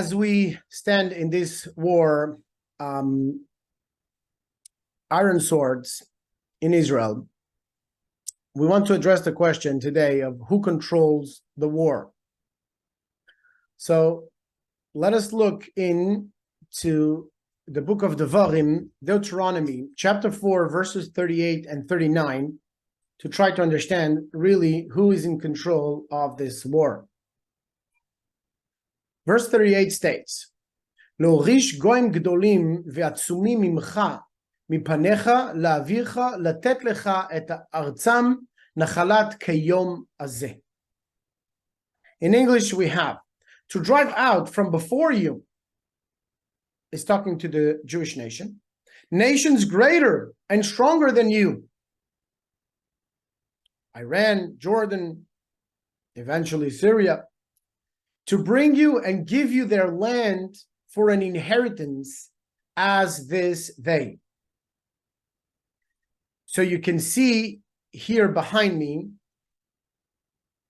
As we stand in this war, iron swords in Israel, we want to address the question today of who controls the war. So let us look into the book of Devarim, Deuteronomy, chapter 4, verses 38 and 39, to try to understand really who is in control of this war. Verse 38 states, "L'orish goyim gdolim ve'atzumim mimcha mipanecha la'avircha latet lecha et artzam nachalat kayom azeh." In English we have, to drive out from before you, is talking to the Jewish nation, nations greater and stronger than you. Iran, Jordan, eventually Syria, to bring you and give you their land for an inheritance as this day. So you can see here behind me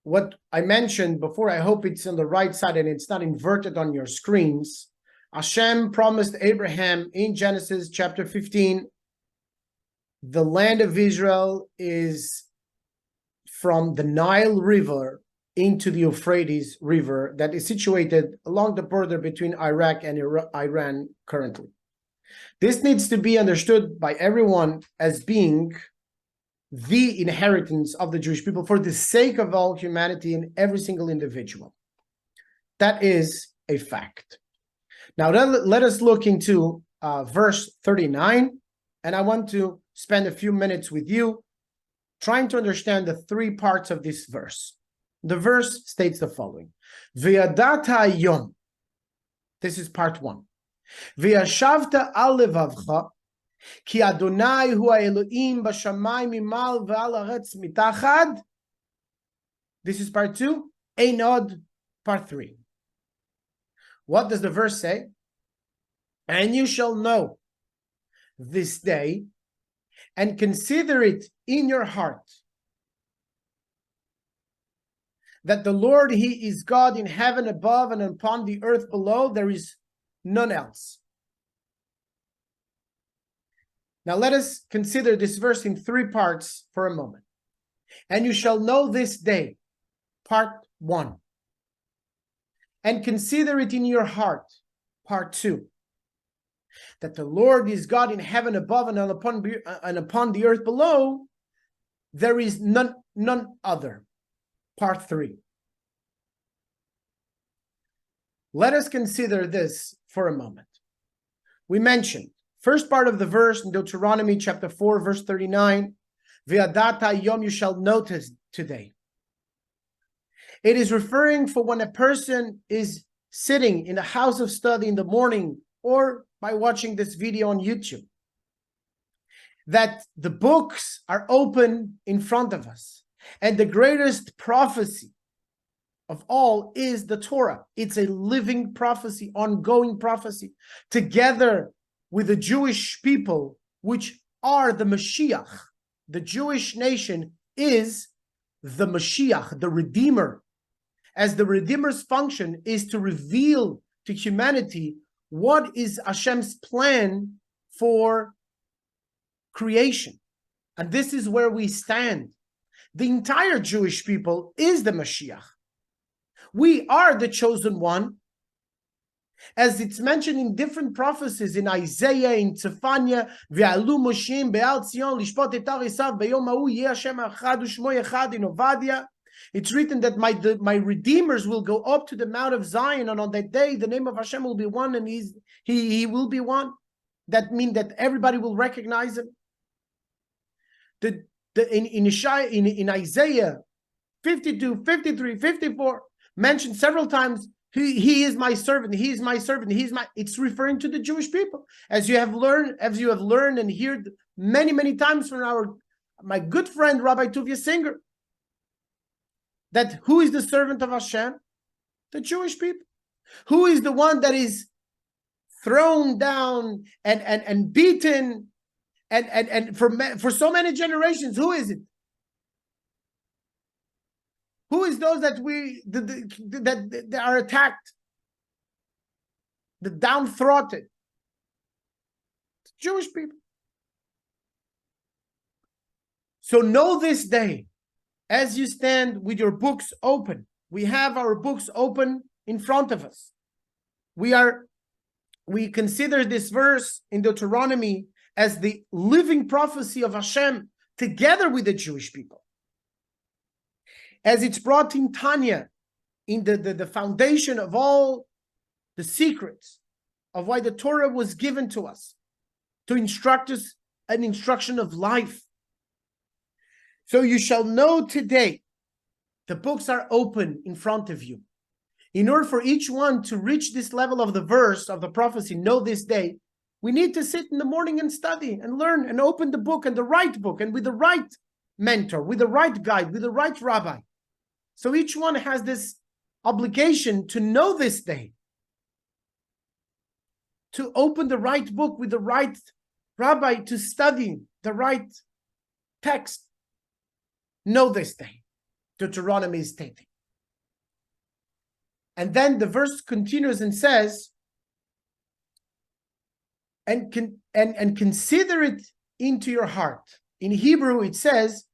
what I mentioned before. I hope it's on the right side and it's not inverted on your screens. Hashem promised Abraham in Genesis chapter 15, the land of Israel is from the Nile River into the Euphrates River that is situated along the border between Iraq and Iran currently. This needs to be understood by everyone as being the inheritance of the Jewish people for the sake of all humanity and every single individual. That is a fact. Now let us look into verse 39, and I want to spend a few minutes with you trying to understand the three parts of this verse. The verse states the following: Veyadata HaTom. This is part 1. VHashvot al Levavecha, ki Adonai Hu-Ha-Elokim b'shamayim mimal v'al haaretz mitachad. This is part 2. Ein od, part 3. What does the verse say? And you shall know this day and consider it in your heart that the Lord, He is God in heaven above and upon the earth below. There is none else. Now let us consider this verse in 3 parts for a moment. And you shall know this day, part 1. And consider it in your heart, part 2. That the Lord is God in heaven above and upon the earth below. There is none other, part 3. Let us consider this for a moment. We mentioned, first part of the verse in Deuteronomy chapter 4, verse 39, Veyadata HaTom, you shall notice today. It is referring for when a person is sitting in a house of study in the morning or by watching this video on YouTube, that the books are open in front of us. And the greatest prophecy of all is the Torah. It's a living prophecy, ongoing prophecy, together with the Jewish people, which are the Mashiach. The Jewish nation is the Mashiach, the Redeemer, as the Redeemer's function is to reveal to humanity what is Hashem's plan for creation. And this is where we stand. The entire Jewish people is the Mashiach. We are the chosen one, as it's mentioned in different prophecies in Isaiah, in Zephaniah, Ve'alu Moshe be'al Tzion lishpot et Esav beyom ha'u yeh Hashem echad u'shmo echad in Ovadia. It's written that my redeemers will go up to the Mount of Zion, and on that day the name of Hashem will be one, and he will be one. That means that everybody will recognize him. In Isaiah 52, 53, 54, mentioned several times, he is my servant, he is my servant, it's referring to the Jewish people. As you have learned and heard many times from my good friend Rabbi Tuvia Singer, that who is the servant of Hashem? The Jewish people. Who is the one that is thrown down and beaten and for so many generations? Who is it? Who is those that are attacked? the downtrodden, the Jewish people. So know this day, as you stand with your books open. We have our books open in front of us. We consider this verse in Deuteronomy as the living prophecy of Hashem together with the Jewish people. As it's brought in Tanya, in the foundation of all the secrets of why the Torah was given to us, to instruct us an instruction of life. So you shall know today, the books are open in front of you. In order for each one to reach this level of the verse of the prophecy, know this day, we need to sit in the morning and study and learn and open the book and the right book and with the right mentor, with the right guide, with the right rabbi. So each one has this obligation to know this day, to open the right book with the right rabbi, to study the right text. Know this day, Deuteronomy is stating. And then the verse continues and says, and consider it into your heart. In Hebrew it says,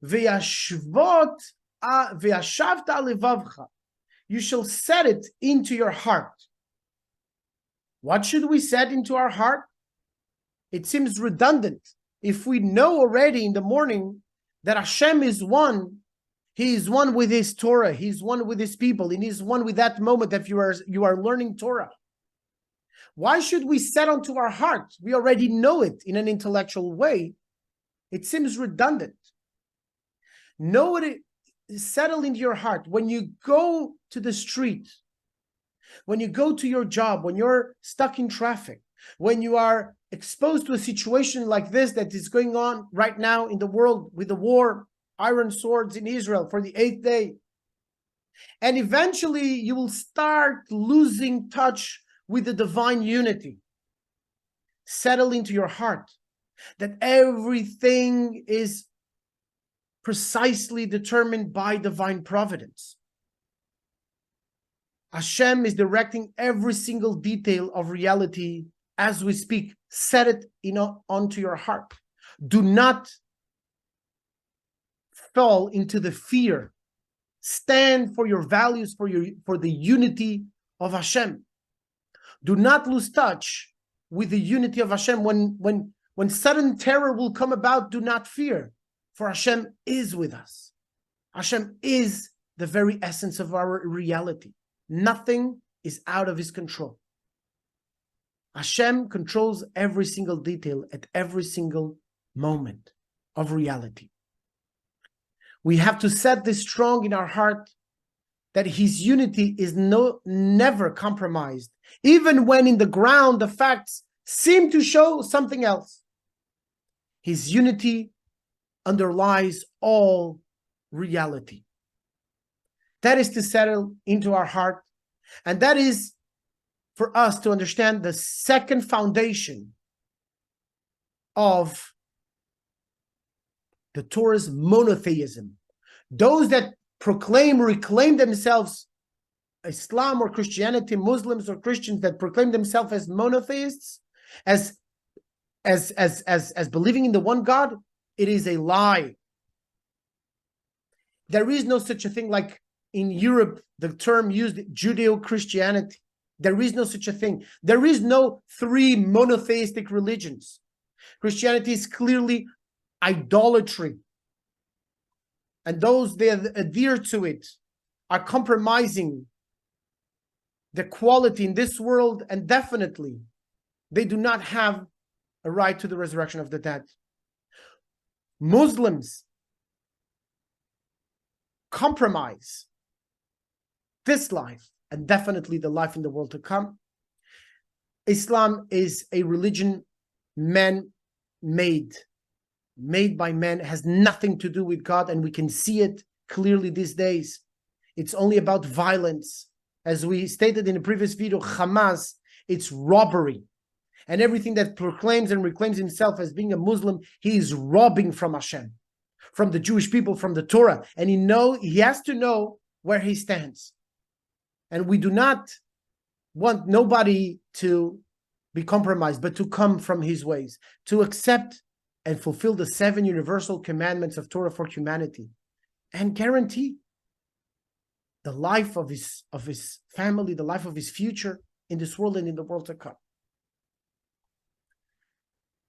VHashvot al Levavecha. You shall set it into your heart. What should we set into our heart? It seems redundant. If we know already in the morning that Hashem is one, He is one with His Torah, He is one with His people, and He is one with that moment that you are learning Torah. Why should we set onto our heart? We already know it in an intellectual way. It seems redundant. Know it, settle into your heart. When you go to the street, when you go to your job, when you're stuck in traffic, when you are exposed to a situation like this that is going on right now in the world with the war, iron swords in Israel for the 8th day. And eventually you will start losing touch with the divine unity. Settle into your heart that everything is precisely determined by divine providence. Hashem is directing every single detail of reality as we speak. Set it onto your heart. Do not fall into the fear. Stand for your values, for the unity of Hashem. Do not lose touch with the unity of Hashem. When sudden terror will come about, do not fear, for Hashem is with us. Hashem is the very essence of our reality. Nothing is out of His control. Hashem controls every single detail at every single moment of reality. We have to set this strong in our heart that His unity is never compromised, even when in the ground the facts seem to show something else. His unity underlies all reality. That is to settle into our heart, and that is for us to understand the second foundation of the Torah's monotheism. Those that reclaim themselves, Islam or Christianity, Muslims or Christians that proclaim themselves as monotheists, as believing in the one God, it is a lie. There is no such a thing like in Europe, the term used Judeo-Christianity. There is no such a thing. There is no three monotheistic religions. Christianity is clearly idolatry. And those that adhere to it are compromising the quality in this world, and definitely they do not have a right to the resurrection of the dead. Muslims compromise this life and definitely the life in the world to come. Islam is a religion man-made, made by men, has nothing to do with God, and we can see it clearly these days. It's only about violence. As we stated in the previous video, Hamas, it's robbery. And everything that proclaims and reclaims himself as being a Muslim, he is robbing from Hashem, from the Jewish people, from the Torah. And he has to know where he stands. And we do not want nobody to be compromised, but to come from his ways, to accept and fulfill the 7 universal commandments of Torah for humanity, and guarantee the life of his family, the life of his future in this world and in the world to come.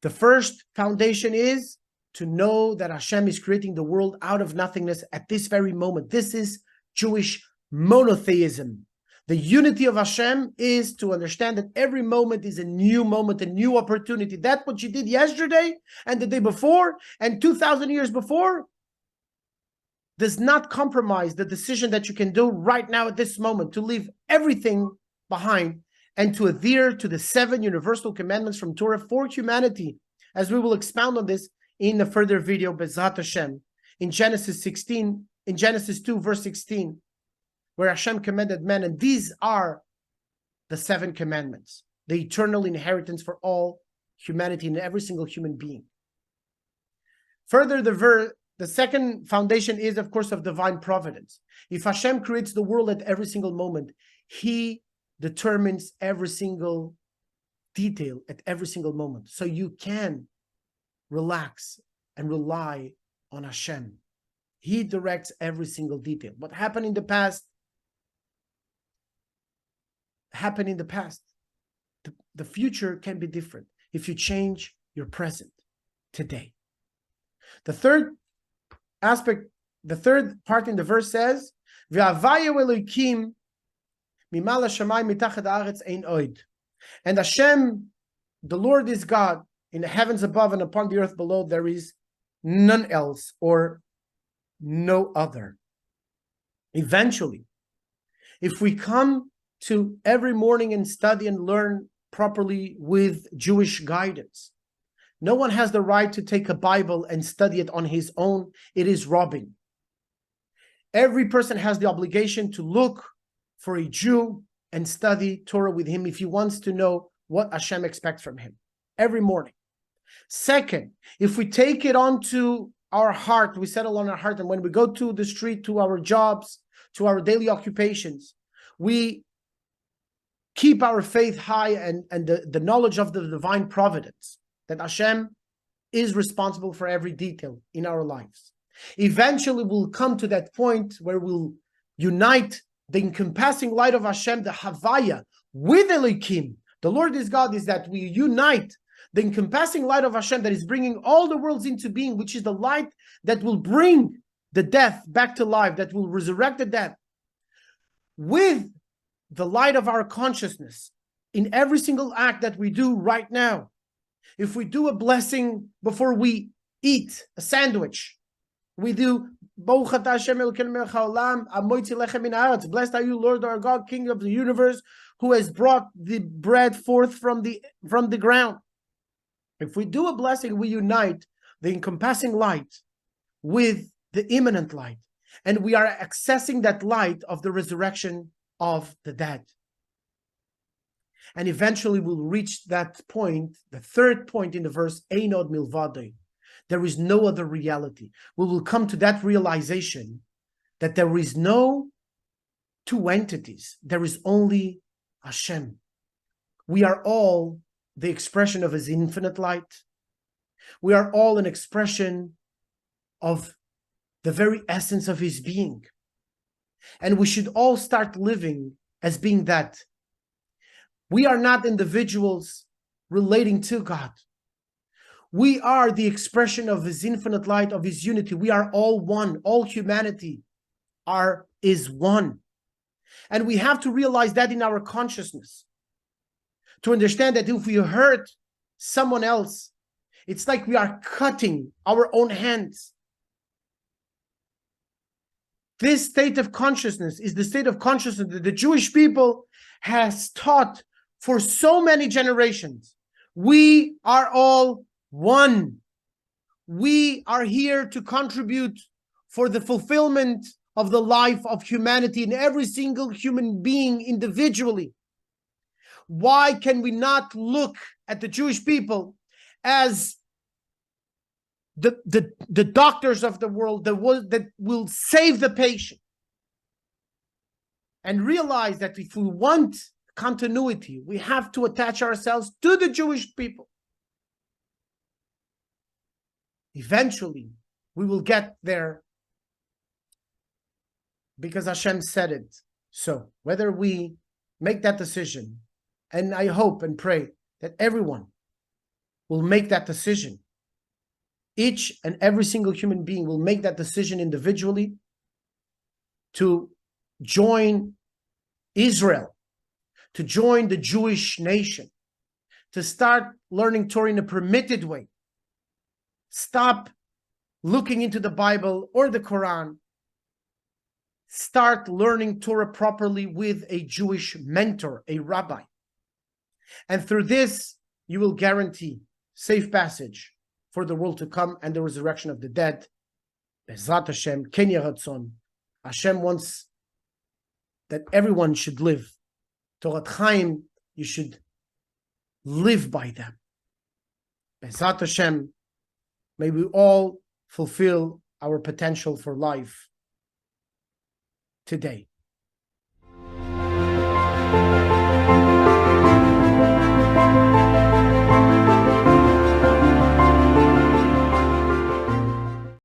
The first foundation is to know that Hashem is creating the world out of nothingness at this very moment. This is Jewish monotheism. The unity of Hashem is to understand that every moment is a new moment, a new opportunity. That what you did yesterday and the day before and 2,000 years before does not compromise the decision that you can do right now at this moment to leave everything behind and to adhere to the 7 universal commandments from Torah for humanity, as we will expound on this in a further video, Veyadata HaTom, in Genesis 2, verse 16, where Hashem commanded man, and these are the 7 commandments, the eternal inheritance for all humanity and every single human being. Further, the second foundation is, of course, of divine providence. If Hashem creates the world at every single moment, He determines every single detail at every single moment. So you can relax and rely on Hashem. He directs every single detail. What happened in the past, happened in the past. The future can be different if you change your present today. The third aspect, the third part in the verse says, Veyadata HaElokim mimala shamayim mitachat haaretz ein od. And Hashem, the Lord is God, in the heavens above and upon the earth below, there is none else or no other. Eventually, if we come to every morning and study and learn properly with Jewish guidance, no one has the right to take a Bible and study it on his own. It is robbing. Every person has the obligation to look for a Jew and study Torah with him if he wants to know what Hashem expects from him every morning. Second, if we take it onto our heart, we settle on our heart, and when we go to the street, to our jobs, to our daily occupations, we keep our faith high and the knowledge of the divine providence, that Hashem is responsible for every detail in our lives. Eventually, we'll come to that point where we'll unite the encompassing light of Hashem, the Havaya, with Elokim. The Lord is God, is that we unite the encompassing light of Hashem that is bringing all the worlds into being, which is the light that will bring the death back to life, that will resurrect the dead, with the light of our consciousness in every single act that we do right now. If we do a blessing before we eat a sandwich, we do Veyadata HaTom, blessed are you, Lord our God, King of the universe, who has brought the bread forth from the ground. If we do a blessing, we unite the encompassing light with the immanent light, and we are accessing that light of the resurrection of the dead. And eventually we'll reach that point, the third point in the verse, Ein od milvadoi. There is no other reality. We will come to that realization that there is no two entities. There is only Hashem. We are all the expression of His infinite light. We are all an expression of the very essence of His being. And we should all start living as being that. We are not individuals relating to God. We are the expression of His infinite light, of His unity. We are all one. All humanity is one. And we have to realize that in our consciousness, to understand that if we hurt someone else, it's like we are cutting our own hands. This state of consciousness is the state of consciousness that the Jewish people has taught for so many generations. We are all one. We are here to contribute for the fulfillment of the life of humanity in every single human being individually. Why can we not look at the Jewish people as the doctors of the world that will save the patient, and realize that if we want continuity. We have to attach ourselves to the Jewish people. Eventually, we will get there because Hashem said it. So whether we make that decision, and I hope and pray that everyone will make that decision. Each and every single human being will make that decision individually to join Israel, to join the Jewish nation, to start learning Torah in a permitted way. Stop looking into the Bible or the Quran. Start learning Torah properly with a Jewish mentor, a rabbi. And through this, you will guarantee safe passage for the world to come and the resurrection of the dead. Bezrat Hashem, Ken Yeh Ratzon. Hashem wants that everyone should live. Torat Chaim, you should live by them. Bezrat Hashem, may we all fulfill our potential for life today.